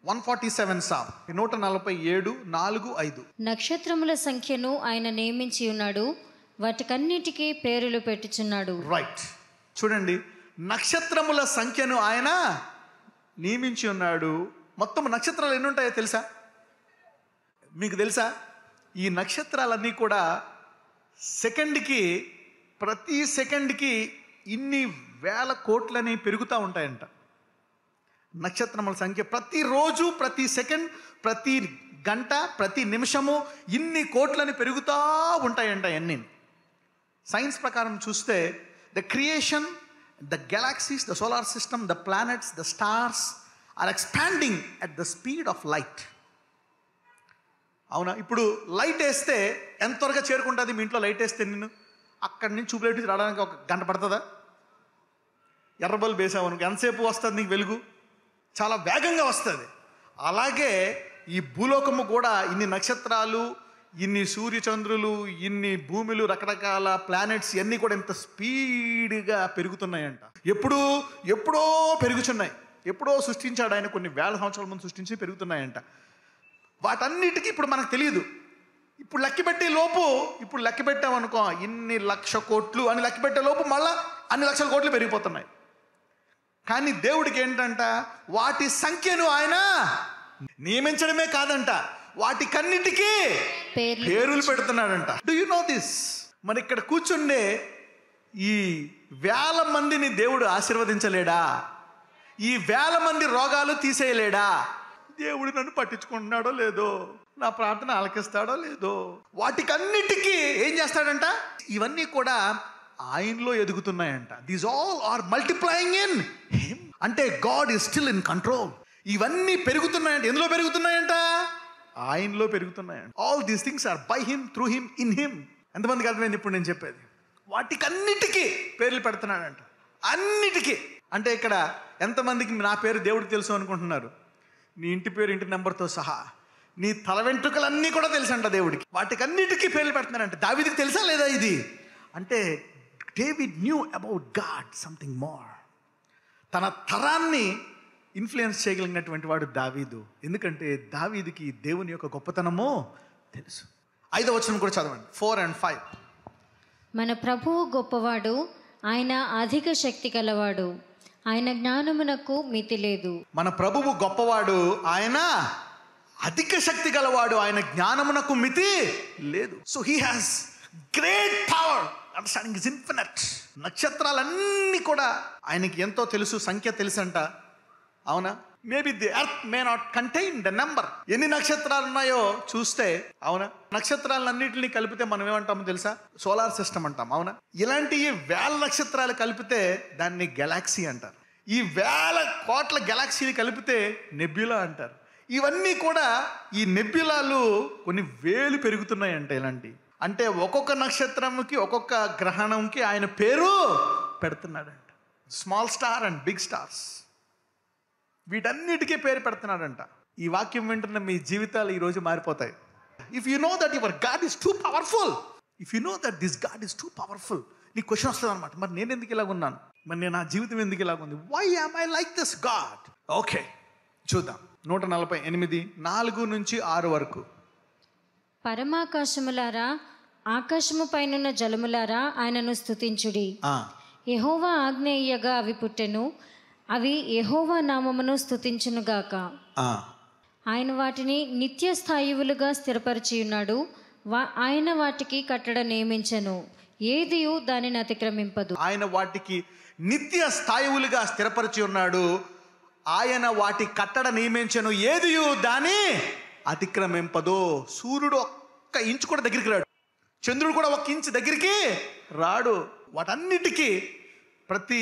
147 Sam 147 4, 5. నక్షత్రముల సంఖ్యను ఆయన నియమించి ఉన్నాడు, వాటికన్నిటికీ పేర్లు పెట్టుచున్నాడు. రైట్, చూడండి, నక్షత్రముల సంఖ్యను ఆయన నియమించి ఉన్నాడు. మొత్తం నక్షత్రాలు ఎన్ని ఉంటాయో తెలుసా? మీకు తెలుసా? ఈ నక్షత్రాలన్నీ కూడా ప్రతి సెకండ్కి ఇన్ని వేల కోట్లని పెరుగుతూ ఉంటాయంట. నక్షత్రముల సంఖ్య ప్రతిరోజు, ప్రతి సెకండ్, ప్రతి గంట, ప్రతి నిమిషము ఇన్ని కోట్లని పెరుగుతూ ఉంటాయంట. అన్నీ సైన్స్ ప్రకారం చూస్తే the creation, the galaxies, the solar system, the planets, the stars are expanding at the speed of light. అవునా? ఇప్పుడు లైట్ వేస్తే ఎంత త్వరగా చేరుకుంటుంది? మీ ఇంట్లో లైట్ వేస్తే నేను అక్కడి నుంచి చూపులైట్ రావడానికి 1 గంట పడుతుందా? ఎర్ర బల్బు వేసావు అనుకో, ఎంతసేపు వస్తుంది నీకు వెలుగు? చాలా వేగంగా వస్తుంది. అలాగే ఈ భూలోకము కూడా ఇన్ని నక్షత్రాలు, ఇన్ని సూర్యచంద్రులు, ఇన్ని భూములు, రకరకాల ప్లానెట్స్ ఇవన్నీ కూడా ఇంత స్పీడ్గా పెరుగుతున్నాయంట. ఎప్పుడో పెరుగుతున్నాయి. ఎప్పుడో సృష్టించాడు ఆయన, కొన్ని వేల సంవత్సరాల ముందు సృష్టించి పెరుగుతున్నాయంట. వాటన్నిటికీ ఇప్పుడు మనకు తెలియదు. ఇప్పుడు లెక్క పెట్టామనుకో, ఇన్ని లక్ష కోట్లు అని లెక్క పెట్టే లోపు మళ్ళా అన్ని లక్షల కోట్లు పెరిగిపోతున్నాయి. కానీ దేవుడికి ఏంటంట, వాటి సంఖ్యను ఆయన నియమించడమే కాదంట, వాటికన్నిటికీ పేర్లు పెడుతున్నాడంట. Do you know this? మరి ఇక్కడ కూర్చుండే ఈ వేల మందిని దేవుడు ఆశీర్వదించలేడా? ఈ వేల మంది రోగాలు తీసేయలేడా? దేవుడు నన్ను పట్టించుకుంటున్నాడో లేదో, నా ప్రార్థన ఆలకిస్తాడో లేదో, వాటికన్నిటికీ ఏం చేస్తాడంట? ఇవన్నీ కూడా ఆయనలో ఎదుగుతున్నాయంట. These all are multiplying in him. అంటే God is still in control. ఇవన్నీ పెరుగుతున్నాయంట. ఎందులో పెరుగుతున్నాయంట? ఆయనలో పెరుగుతున్నాయంట. All these things are by him, through him, in him. ఎంతమందికి అర్థమైంది ఇప్పుడు నేను చెప్పేది? వాటికన్నిటికీ పేర్లు పెడుతున్నాడంట. అన్నిటికీ. అంటే ఇక్కడ ఎంతమందికి నా పేరు దేవుడికి తెలుసు అనుకుంటున్నారు? నీ ఇంటి పేరు, ఇంటి నెంబర్తో సహా, నీ తల వెంట్రుకలన్నీ కూడా తెలుసంట దేవుడికి. వాటికన్నిటికీ పేర్లు పెడుతున్నాడంట. దావీదుకి తెలుసా లేదా ఇది? అంటే David knew about God something more. తన తరాన్ని ఇన్ఫ్లుయెన్స్ చేయగలిగినటువంటి వాడు దావీదు. ఎందుకంటే దావీదుకి దేవుని యొక్క గొప్పతనము తెలుసు. 5వ వచనం కూడా చదవండి, 4 and 5. మన ప్రభువు గొప్పవాడు, ఆయన అధిక శక్తి గలవాడు, ఆయన జ్ఞానమునకు మితి లేదు. మన ప్రభువు గొప్పవాడు, ఆయన అధిక శక్తి గలవాడు, ఆయన జ్ఞానమునకు మితి లేదు. So he has great power, understanding is infinite. నక్షత్రాలన్నీ కూడా ఆయనకి ఎంతో తెలుసు, సంఖ్య తెలుసంట. అవునా? Maybe the earth may not contain the number. ఎన్ని నక్షత్రాలు ఉన్నాయో చూస్తే, అవునా, నక్షత్రాలన్నింటినీ కలిపితే మనం ఏమంటామో తెలుసా? సోలార్ సిస్టమ్ అంటాం. అవునా? ఇలాంటి వేల నక్షత్రాలు కలిపితే దాన్ని గెలాక్సీ అంటారు. ఈ వేల కోట్ల గెలాక్సీలు కలిపితే నెబ్యులా అంటారు. ఇవన్నీ కూడా ఈ నెబ్యులాలు కొన్ని వేలు పెరుగుతున్నాయంట. ఇలాంటి అంటే ఒక్కొక్క నక్షత్రంకి, ఒక్కొక్క గ్రహణంకి ఆయన పేరు పెడుతున్నాడంట. Small star and big stars, వీటన్నిటికీ పేరు పెడుతున్నాడంట. ఈ వాక్యం వింటున్న మీ జీవితాలు ఈరోజు మారిపోతాయి. If you know that your God is two powerful, if you know that this God is two powerful, నీ క్వశ్చన్ వస్తుంది అనమాట, మరి నేను ఎందుకు ఇలాగ ఉన్నాను? మరి నా జీవితం ఎందుకు ఇలాగ ఉంది? Why am I like this God? Okay, చూద్దాం. 148, 4-6 వరకు. పరమాకాశములారా, ఆకాశము పైనున్న జలములారా ఆయనను స్తుతించుడి. యెహోవా ఆజ్ఞ ఇయ్యగా అవి పుట్టెను, అవి యెహోవా నామమును స్తుతించునుగాక. ఆయన వాటిని నిత్య స్థాయువులుగా స్థిరపరిచి ఉన్నాడు, ఆయన వాటికి కట్టడ నియమించెను, ఏదియు దానిని అతిక్రమింపదు. ఆయన వాటికి నిత్య స్థాయువులుగా స్థిరపరిచి ఉన్నాడు, ఆయన వాటి కట్టడ నియమించెను, ఏదియు దాని అతిక్రమింపదు. సూర్యుడు 1 ఇంచు కూడా దగ్గరికి రాడు, చంద్రుడు కూడా 1 ఇంచు దగ్గరికి రాడు. వాటన్నిటికీ, ప్రతి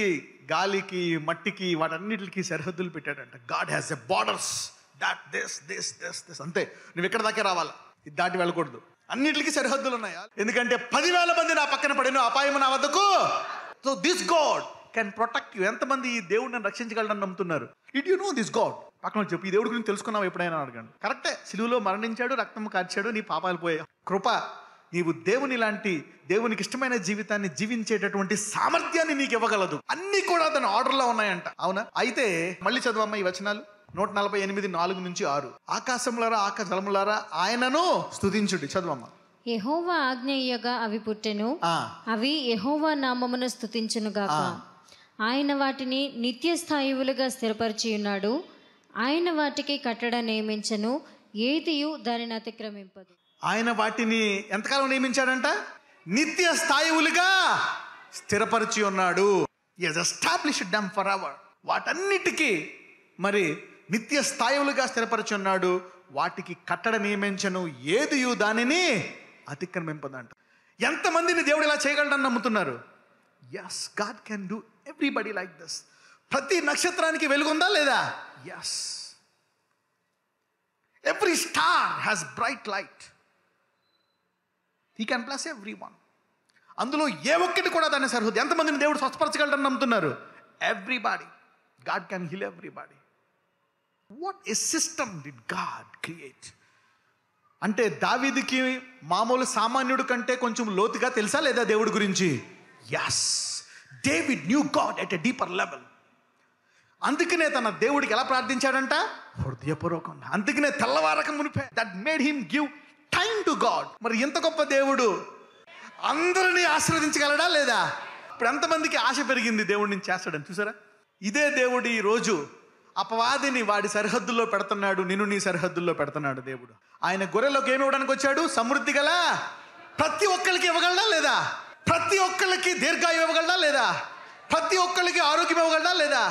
గాలికి, మట్టికి, వాటన్నిటికి సరిహద్దులు పెట్టాడంట. God has a borders, that this అంతే. నువ్వు ఎక్కడ దాకా రావాలా, ఇది దాటి వెళ్ళకూడదు. అన్నిటికీ సరిహద్దులు ఉన్నాయి. ఎందుకంటే 10,000 మంది నా పక్కన పడిన అపాయము నా వద్దకు. So this God can protect you. ఎంతమంది ఈ దేవుడిని రక్షించగలడని నమ్ముతున్నారు? Did you know this God? పక్కన చెప్పి, ఈ దేవుడి గురించి తెలుసుకున్నావు ఎప్పుడైనా అడగండి. కరెక్టే, సిలువలో మరణించాడు, రక్తం కార్చాడు, నీ పాపాలు పోయాయి. కృప, నీవు దేవుని లాంటి, దేవునికి ఇష్టమైన జీవితాన్ని జీవించేటటువంటి సామర్థ్యాన్ని నీకు ఇవ్వగలదు. అన్ని కూడా తన ఆర్డర్లో ఉన్నాయంట. అవునా? అయితే మళ్ళీ చదవమ్మా ఈ వచనాలు. 148:4-6. ఆకాశములారా జలములారా ఆయనను స్తుతించుడి. చదవమ్మా. యెహోవా ఆజ్ఞ ఇయ్యగా అవి పుట్టెను, అవి యెహోవా నామమును స్తుతించునుగాక. ఆయన వాటిని నిత్య స్థాయువులుగా స్థిరపరిచి ఉన్నాడు. ఆయన వాటికి కట్టడ నియమించను, ఏదియు దానిని అతిక్రమింపదు. ఆయన వాటిని ఎంతకాలం నియమించాడంట? నిత్య స్థాయువులుగా స్థిరపరిచి ఉన్నాడు. He has established them forever. వాటన్నిటికీ మరి నిత్య స్థాయువులుగా స్థిరపరిచి ఉన్నాడు. వాటికి కట్టడ నియమించను, ఏదియు దానిని అతిక్రమింపదంట. ఎంతమందిని దేవుడు ఇలా చేయగలడని నమ్ముతున్నారు? Yes, God can do everybody like this. ప్రతి నక్షత్రానికి వెలుగుందా లేదా? Yes. Every star has bright light. He can bless everyone. అందులో ఏ ఒక్కటి కూడా దాని సరిహద్దు. ఎంతమందిని దేవుడు స్వస్థపరచగలడని నమ్ముతున్నారు? Everybody. God can heal everybody. What a system did God create. అంటే దావీదుకి మామూలు సామాన్యుడి కంటే కొంచెం లోతుగా తెలుసా లేదా దేవుడి గురించి? Yes, David knew God at a deeper level. అందుకనే తన దేవుడికి ఎలా ప్రార్థించాడంట? హృదయపూర్వకంగా. అందుకనే తెల్లవారక మునిపే that made him give time to God. మరి ఎంత గొప్ప దేవుడు అందరినీ ఆశీర్వదించగలడా లేదా? ఇప్పుడు ఎంతమందికి ఆశ పెరిగింది దేవుడి నుంచి చేస్తాడని చూసారా? ఇదే దేవుడు ఈ రోజు అపవాదిని వాడి సరిహద్దుల్లో పెడుతున్నాడు. నిన్ను నీ సరిహద్దుల్లో పెడుతున్నాడు దేవుడు. ఆయన గొర్రెలోకి ఏమి ఇవ్వడానికి వచ్చాడు? సమృద్ధి గల ప్రతి ఒక్కరికి ఇవ్వగలడా లేదా? ప్రతి ఒక్కరికి దీర్ఘాయు ఇవ్వగలడా లేదా? ప్రతి ఒక్కరికి ఆరోగ్యం ఇవ్వగలడా లేదా?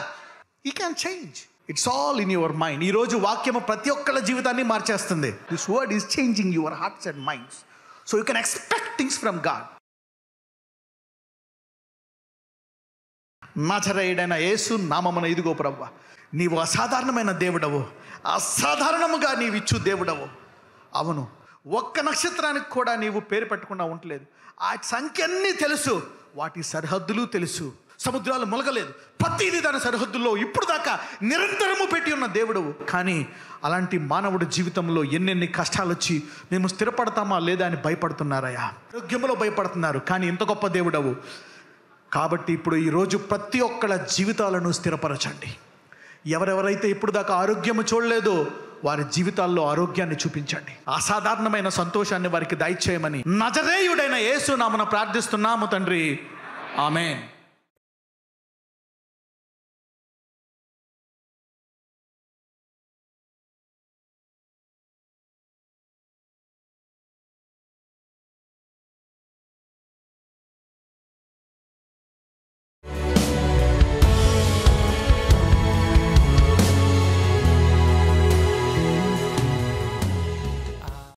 He can change. It's all in your mind. ఈ రోజు వాక్యము ప్రతి ఒక్కళ్ళ జీవితాన్ని మార్చేస్తుంది. This word is changing your hearts and minds. So you can expect things from God. నజరేయుడైన యేసు నామమున ఇదిగో ప్రభువా, నీవు అసాధారణమైన దేవుడవు, అసాధారణముగా నీవిచ్చు దేవుడవు. అవును, ఒక్క నక్షత్రానికి కూడా నీవు పేరు పెట్టకుండా ఉండలేదు. ఆ సంఖ్య అన్నీ తెలుసు, వాటి సరిహద్దులు తెలుసు. సముద్రాలు మొలగలేదు, ప్రతిదీ దాని సరిహద్దుల్లో ఇప్పుడు దాకా నిరంతరము పెట్టి ఉన్న దేవుడవు. కానీ అలాంటి మానవుడి జీవితంలో ఎన్నెన్ని కష్టాలు వచ్చి మేము స్థిరపడతామా లేదా అని భయపడుతున్నారయ్యా. ఆరోగ్యంలో భయపడుతున్నారు. కానీ ఇంత గొప్ప దేవుడవు కాబట్టి ఇప్పుడు ఈరోజు ప్రతి ఒక్కళ్ళ జీవితాలను స్థిరపరచండి. ఎవరెవరైతే ఇప్పుడు దాకా ఆరోగ్యము చూడలేదో వారి జీవితాల్లో ఆరోగ్యాన్ని చూపించండి. అసాధారణమైన సంతోషాన్ని వారికి దయచేయమని నజరేయుడైన యేసు నామమున ప్రార్థిస్తున్నాము తండ్రి. ఆమేన్.